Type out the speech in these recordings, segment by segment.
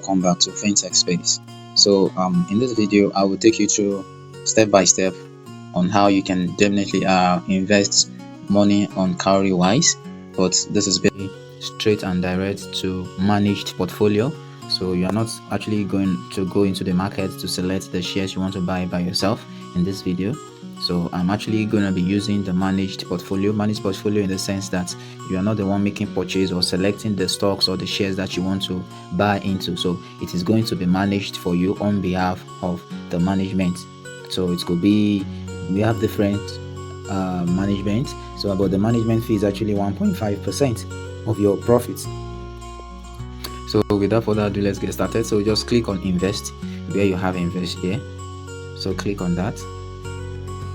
welcome back to FinTech Space. So in this video I will take you through step by step on how you can definitely invest money on Cowrywise, but this is very straight and direct to managed portfolio. So you are not actually going to go into the market to select the shares you want to buy by yourself in this video. So I'm actually going to be using the managed portfolio in the sense that you are not the one making purchase or selecting the stocks or the shares that you want to buy into. So it is going to be managed for you on behalf of the management. So it could be, we have different management. So about the management fee is actually 1.5% of your profits. So without further ado, let's get started. So just click on invest where you have invest here. So click on that.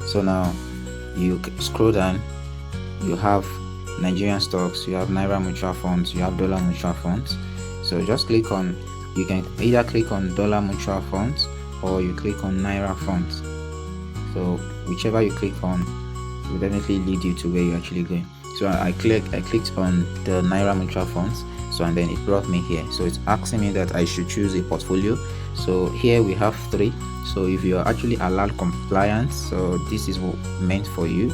So now you scroll down, you have Nigerian stocks, you have Naira mutual funds, you have dollar mutual funds. So just click on, you can either click on dollar mutual funds or you click on Naira funds. So whichever you click on will definitely lead you to where you're actually going. So I clicked on the Naira mutual funds. So and then it brought me here. So it's asking me that I should choose a portfolio. So here we have 3. So if you are actually allowed compliance, so this is meant for you.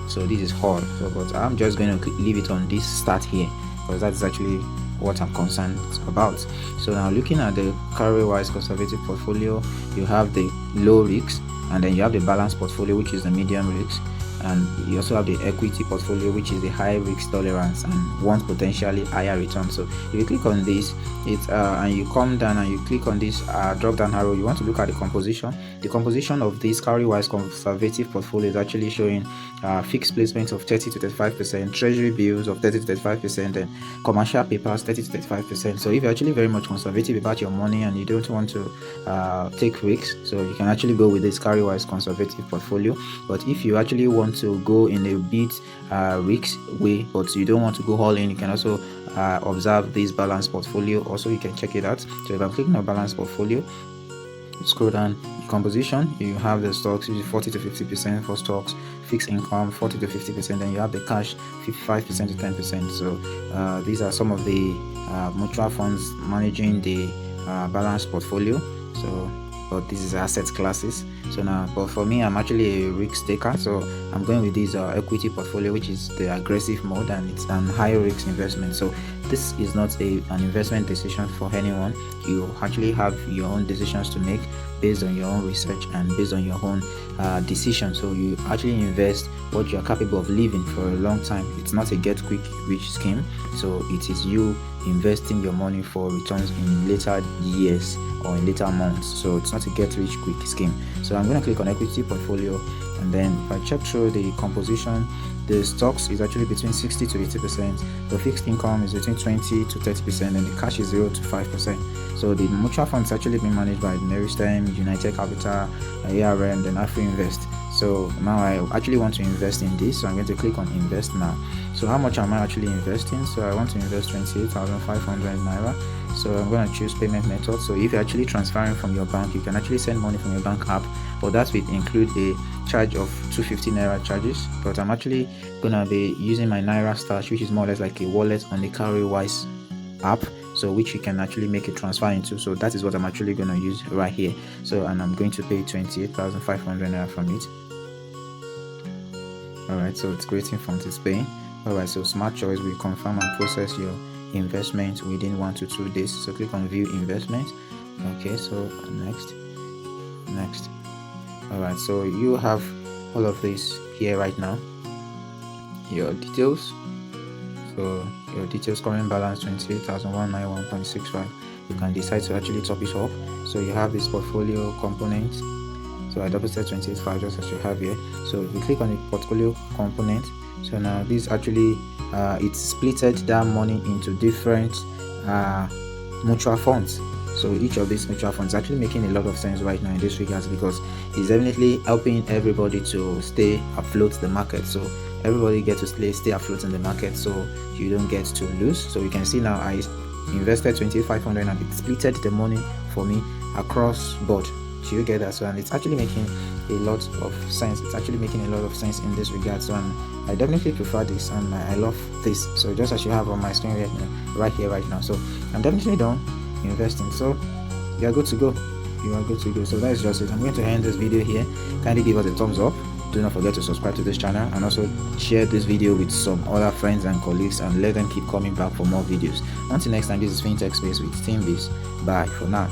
So this is all. So but I'm just going to leave it on this start here because that's actually what I'm concerned about. So now looking at the Cowrywise conservative portfolio, you have the low risks, and then you have the balanced portfolio, which is the medium risks, and you also have the equity portfolio, which is the high risk tolerance and wants potentially higher return. So if you click on this, and you come down and you click on this drop down arrow, you want to look at the composition. The composition of this Cowrywise conservative portfolio is actually showing fixed placements of 30 to 35%, treasury bills of 30 to 35%, and commercial papers 30 to 35%. So if you're actually very much conservative about your money and you don't want to take risks, so you can actually go with this Cowrywise conservative portfolio. But if you actually want to go in a bit risk way, but you don't want to go all in, you can also observe this balanced portfolio. Also, you can check it out. So if I'm clicking on balanced portfolio, scroll down composition, you have the stocks, which is 40 to 50% for stocks, fixed income 40 to 50%, and you have the cash 55% to 10%. So these are some of the mutual funds managing the balanced portfolio. So but this is asset classes. So now, but for me, I'm actually a risk taker, so I'm going with this equity portfolio, which is the aggressive mode, and it's an high risk investment. So this is not an investment decision for anyone. You actually have your own decisions to make based on your own research and based on your own decision. So you actually invest what you are capable of living for a long time. It's not a get quick rich scheme. So it is you investing your money for returns in later years or in later months. So it's not a get rich quick scheme. So I'm going to click on equity portfolio, and then if I check through the composition, the stocks is actually between 60 to 80%, the fixed income is between 20 to 30%, and the cash is 0 to 5%. So the mutual fund is actually being managed by Nigerian, United Capital, ARM, and Afri Invest. So now I actually want to invest in this, so I'm going to click on invest now. So how much am I actually investing? So I want to invest 28,500 naira. So I'm going to choose payment method. So if you're actually transferring from your bank, you can actually send money from your bank app, but that will include a charge of 250 naira charges. But I'm actually going to be using my Naira Stash, which is more or less like a wallet on the Cowrywise app, so which you can actually make a transfer into. So that is what I'm actually going to use right here. So and I'm going to pay 28,500 naira from it. Alright, so it's creating funds, it's paying. Alright, so smart choice will confirm and process your investment within 1 to 2 days. So click on view investment. Okay, so next. Alright, so you have all of this here right now, your details. So your details, current balance 28,191.65. You can decide to actually top it up. So you have this portfolio component. So I double set 28.5 just as you have here. So if you click on the portfolio component, so now this actually it's splitted that money into different mutual funds. So each of these mutual funds is actually making a lot of sense right now in this regards, because it's definitely helping everybody to stay afloat the market. So everybody gets to stay afloat in the market, so you don't get to lose. So you can see now I invested 2,500 and it splitted the money for me across board. So you get that. So and it's actually making a lot of sense. It's actually making a lot of sense in this regard. So and I definitely prefer this, and I love this. So just as you have on my screen right here right now. So I'm definitely done investing. So you are good to go. You are good to go. So that's just it. I'm going to end this video here. Kindly give us a thumbs up. Do not forget to subscribe to this channel, and also share this video with some other friends and colleagues, and let them keep coming back for more videos. Until next time, this is FinTech Space with Team Biz. Bye for now.